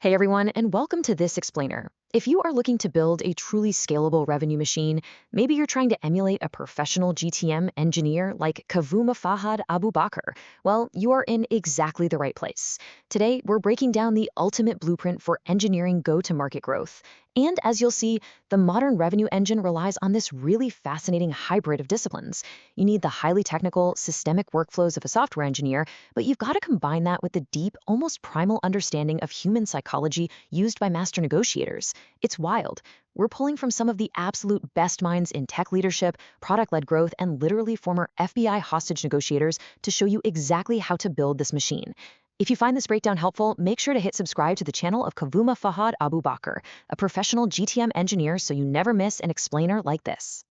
Hey everyone, and welcome to This Explainer. If you are looking to build a truly scalable revenue machine, maybe you're trying to emulate a professional GTM engineer like Kavuma Fahad Abu Bakr, well, you are in exactly the right place. Today, we're breaking down the ultimate blueprint for engineering go-to-market growth. And as you'll see, the modern revenue engine relies on this really fascinating hybrid of disciplines. You need the highly technical, systemic workflows of a software engineer, but you've got to combine that with the deep, almost primal understanding of human psychology used by master negotiators. It's wild. We're pulling from some of the absolute best minds in tech leadership, product-led growth, and literally former FBI hostage negotiators to show you exactly how to build this machine. If you find this breakdown helpful, make sure to hit subscribe to the channel of Kavuma Fahad Abu Bakr, a professional GTM engineer, so you never miss an explainer like this.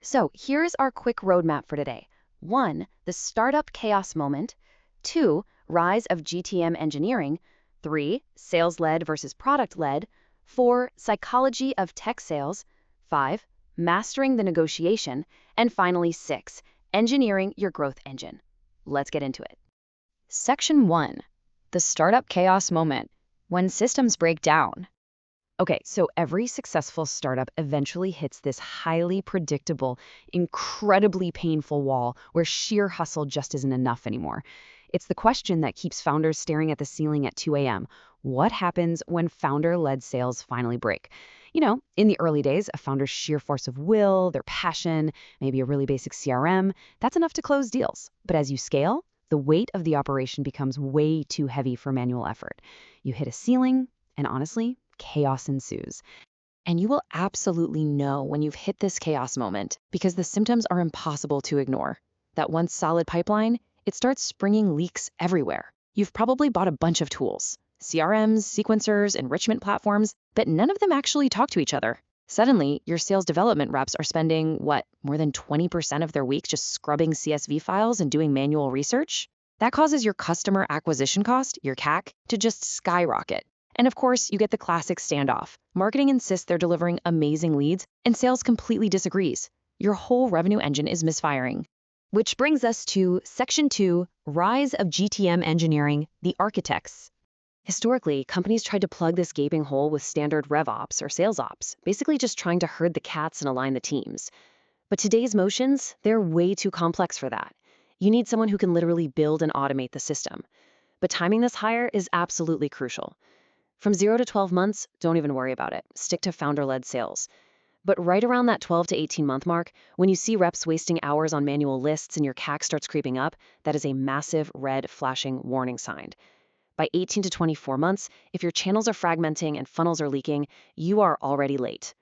So here's our quick roadmap for today. 1. The startup chaos moment. 2. Rise of GTM engineering. 3. Sales-led versus product-led. 4. Psychology of tech sales. 5. Mastering the negotiation. And finally, 6. Engineering your growth engine. Let's get into it. Section 1. The startup chaos moment, when systems break down. Okay, so every successful startup eventually hits this highly predictable, incredibly painful wall where sheer hustle just isn't enough anymore. It's the question that keeps founders staring at the ceiling at 2 a.m. What happens when founder-led sales finally break? In the early days, a founder's sheer force of will, their passion, maybe a really basic CRM, that's enough to close deals. But as you scale, the weight of the operation becomes way too heavy for manual effort. You hit a ceiling, and honestly, chaos ensues. And you will absolutely know when you've hit this chaos moment because the symptoms are impossible to ignore. That once solid pipeline, it starts springing leaks everywhere. You've probably bought a bunch of tools, CRMs, sequencers, enrichment platforms, but none of them actually talk to each other. Suddenly, your sales development reps are spending, more than 20% of their week just scrubbing CSV files and doing manual research? That causes your customer acquisition cost, your CAC, to just skyrocket. And of course, you get the classic standoff. Marketing insists they're delivering amazing leads, and sales completely disagrees. Your whole revenue engine is misfiring. Which brings us to Section 2, Rise of GTM Engineering, the Architects. Historically, companies tried to plug this gaping hole with standard RevOps or sales ops, basically just trying to herd the cats and align the teams. But today's motions, they're way too complex for that. You need someone who can literally build and automate the system. But timing this hire is absolutely crucial. From 0 to 12 months, don't even worry about it. Stick to founder-led sales. But right around that 12 to 18-month mark, when you see reps wasting hours on manual lists and your CAC starts creeping up, that is a massive red flashing warning sign. By 18 to 24 months, if your channels are fragmenting and funnels are leaking, you are already late.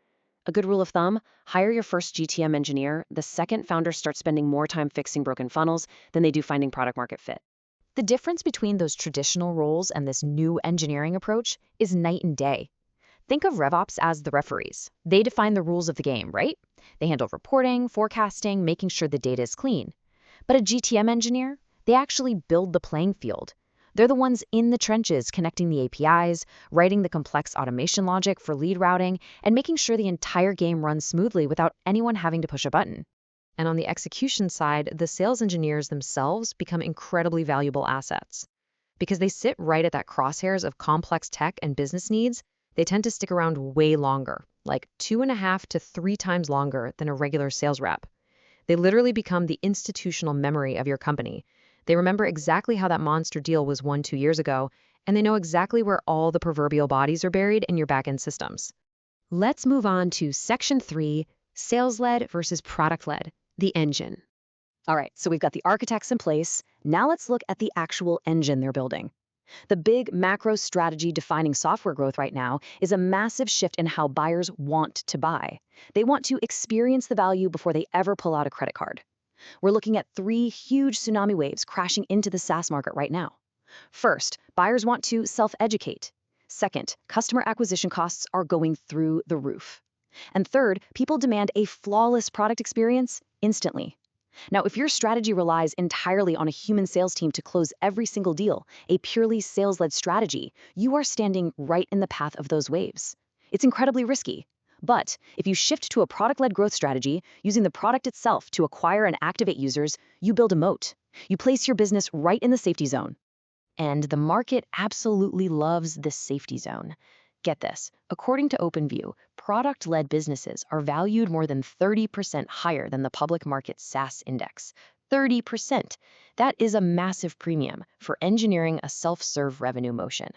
A good rule of thumb, hire your first GTM engineer the second founders start spending more time fixing broken funnels than they do finding product market fit. The difference between those traditional roles and this new engineering approach is night and day. Think of RevOps as the referees. They define the rules of the game, right? They handle reporting, forecasting, making sure the data is clean. But a GTM engineer, they actually build the playing field. They're the ones in the trenches connecting the APIs, writing the complex automation logic for lead routing, and making sure the entire game runs smoothly without anyone having to push a button. And on the execution side, the sales engineers themselves become incredibly valuable assets. Because they sit right at that crosshairs of complex tech and business needs, they tend to stick around way longer, like 2.5 to 3 times longer than a regular sales rep. They literally become the institutional memory of your company. They remember exactly how that monster deal was won 2 years ago, and they know exactly where all the proverbial bodies are buried in your back-end systems. Let's move on to Section 3, Sales-led versus Product-led, the engine. All right, so we've got the architects in place. Now let's look at the actual engine they're building. The big macro strategy defining software growth right now is a massive shift in how buyers want to buy. They want to experience the value before they ever pull out a credit card. We're looking at 3 huge tsunami waves crashing into the SaaS market right now. First, buyers want to self-educate. Second, customer acquisition costs are going through the roof. And third, people demand a flawless product experience instantly. Now, if your strategy relies entirely on a human sales team to close every single deal, a purely sales-led strategy, you are standing right in the path of those waves. It's incredibly risky. But if you shift to a product-led growth strategy, using the product itself to acquire and activate users, you build a moat. You place your business right in the safety zone. And the market absolutely loves this safety zone. Get this, according to OpenView, product-led businesses are valued more than 30% higher than the public market SaaS index. 30%. That is a massive premium for engineering a self-serve revenue motion.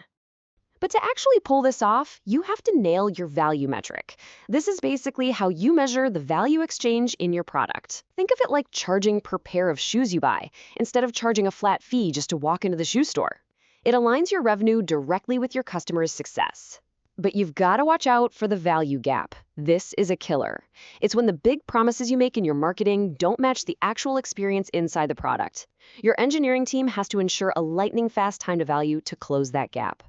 But to actually pull this off, you have to nail your value metric. This is basically how you measure the value exchange in your product. Think of it like charging per pair of shoes you buy, instead of charging a flat fee just to walk into the shoe store. It aligns your revenue directly with your customer's success. But you've got to watch out for the value gap. This is a killer. It's when the big promises you make in your marketing don't match the actual experience inside the product. Your engineering team has to ensure a lightning-fast time to value to close that gap.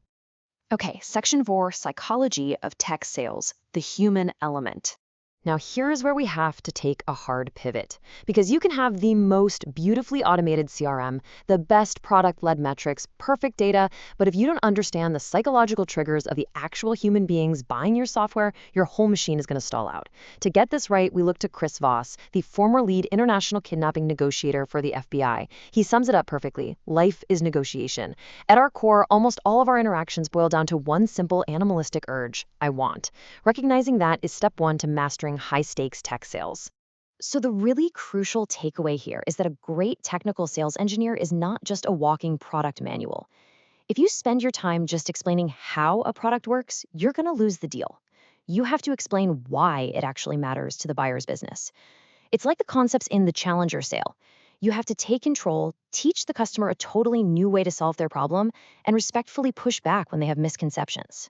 Okay, Section 4, Psychology of Tech Sales, the human element. Now here's where we have to take a hard pivot, because you can have the most beautifully automated CRM, the best product-led metrics, perfect data, but if you don't understand the psychological triggers of the actual human beings buying your software, your whole machine is going to stall out. To get this right, we look to Chris Voss, the former lead international kidnapping negotiator for the FBI. He sums it up perfectly. Life is negotiation. At our core, almost all of our interactions boil down to one simple animalistic urge: I want. Recognizing that is step one to mastering high-stakes tech sales. So the really crucial takeaway here is that a great technical sales engineer is not just a walking product manual. If you spend your time just explaining how a product works, you're going to lose the deal. You have to explain why it actually matters to the buyer's business. It's like the concepts in the Challenger sale. You have to take control, teach the customer a totally new way to solve their problem, and respectfully push back when they have misconceptions.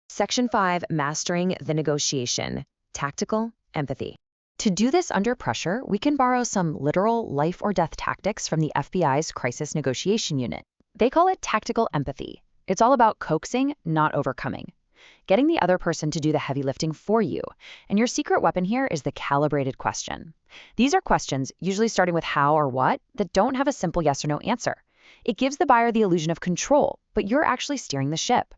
Section 5, Mastering the Negotiation. Tactical empathy. To do this under pressure, we can borrow some literal life or death tactics from the FBI's Crisis Negotiation Unit. They call it tactical empathy. It's all about coaxing, not overcoming. Getting the other person to do the heavy lifting for you. And your secret weapon here is the calibrated question. These are questions, usually starting with how or what, that don't have a simple yes or no answer. It gives the buyer the illusion of control, but you're actually steering the ship.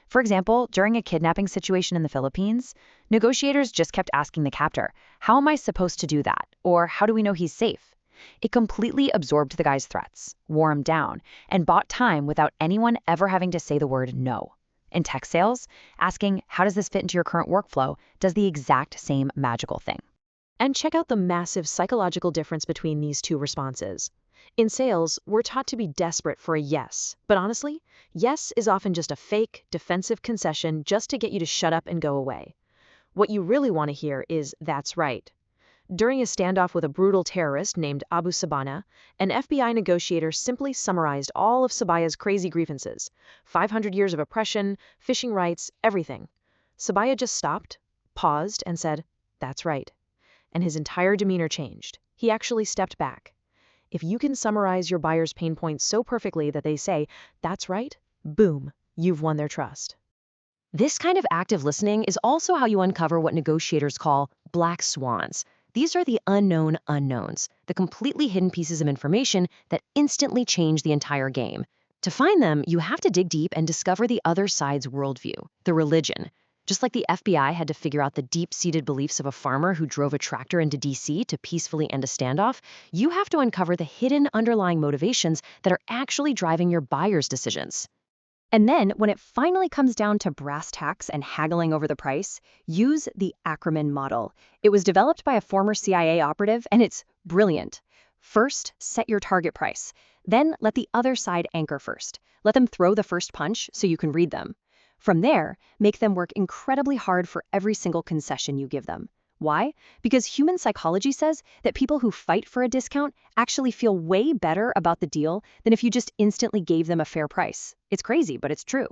For example, during a kidnapping situation in the Philippines, negotiators just kept asking the captor, "How am I supposed to do that?" Or "How do we know he's safe?" It completely absorbed the guy's threats, wore him down, and bought time without anyone ever having to say the word no. In tech sales, asking, "How does this fit into your current workflow?" does the exact same magical thing. And check out the massive psychological difference between these two responses. In sales, we're taught to be desperate for a yes, but honestly, yes is often just a fake, defensive concession just to get you to shut up and go away. What you really want to hear is, "That's right." During a standoff with a brutal terrorist named Abu Sabana, an FBI negotiator simply summarized all of Sabaya's crazy grievances: 500 years of oppression, fishing rights, everything. Sabaya just stopped, paused, and said, "That's right." And his entire demeanor changed. He actually stepped back. If you can summarize your buyer's pain points so perfectly that they say, "That's right," boom, you've won their trust. This kind of active listening is also how you uncover what negotiators call black swans. These are the unknown unknowns, the completely hidden pieces of information that instantly change the entire game. To find them, you have to dig deep and discover the other side's worldview, the religion. Just like the FBI had to figure out the deep-seated beliefs of a farmer who drove a tractor into DC to peacefully end a standoff, you have to uncover the hidden underlying motivations that are actually driving your buyer's decisions. And then, when it finally comes down to brass tacks and haggling over the price, use the Ackerman model. It was developed by a former CIA operative, and it's brilliant. First, set your target price. Then, let the other side anchor first. Let them throw the first punch so you can read them. From there, make them work incredibly hard for every single concession you give them. Why? Because human psychology says that people who fight for a discount actually feel way better about the deal than if you just instantly gave them a fair price. It's crazy, but it's true.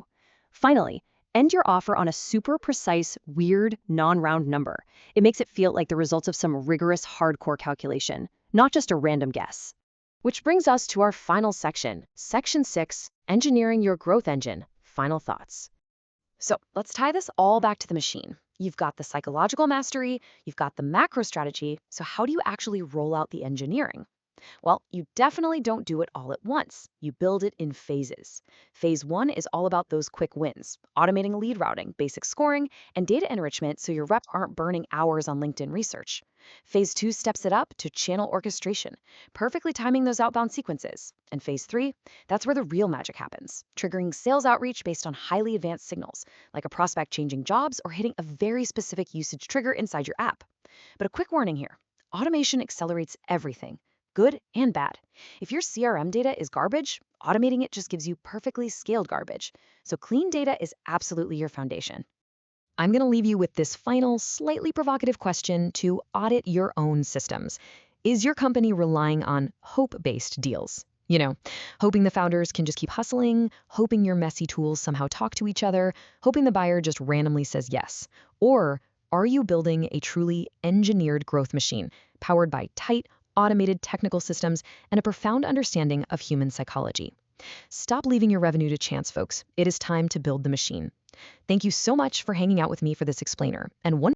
Finally, end your offer on a super precise, weird, non-round number. It makes it feel like the results of some rigorous, hardcore calculation, not just a random guess. Which brings us to our final section, Section 6, Engineering Your Growth Engine. Final thoughts. So let's tie this all back to the machine. You've got the psychological mastery, you've got the macro strategy, so how do you actually roll out the engineering? Well, you definitely don't do it all at once. You build it in phases. Phase 1 is all about those quick wins, automating lead routing, basic scoring, and data enrichment so your reps aren't burning hours on LinkedIn research. Phase 2 steps it up to channel orchestration, perfectly timing those outbound sequences. And phase 3, that's where the real magic happens, triggering sales outreach based on highly advanced signals, like a prospect changing jobs or hitting a very specific usage trigger inside your app. But a quick warning here. Automation accelerates everything, good and bad. If your CRM data is garbage, automating it just gives you perfectly scaled garbage. So clean data is absolutely your foundation. I'm going to leave you with this final, slightly provocative question to audit your own systems. Is your company relying on hope-based deals? Hoping the founders can just keep hustling, hoping your messy tools somehow talk to each other, hoping the buyer just randomly says yes. Or are you building a truly engineered growth machine powered by tight, automated technical systems and a profound understanding of human psychology? Stop leaving your revenue to chance, folks. It is time to build the machine. Thank you so much for hanging out with me for this explainer. And one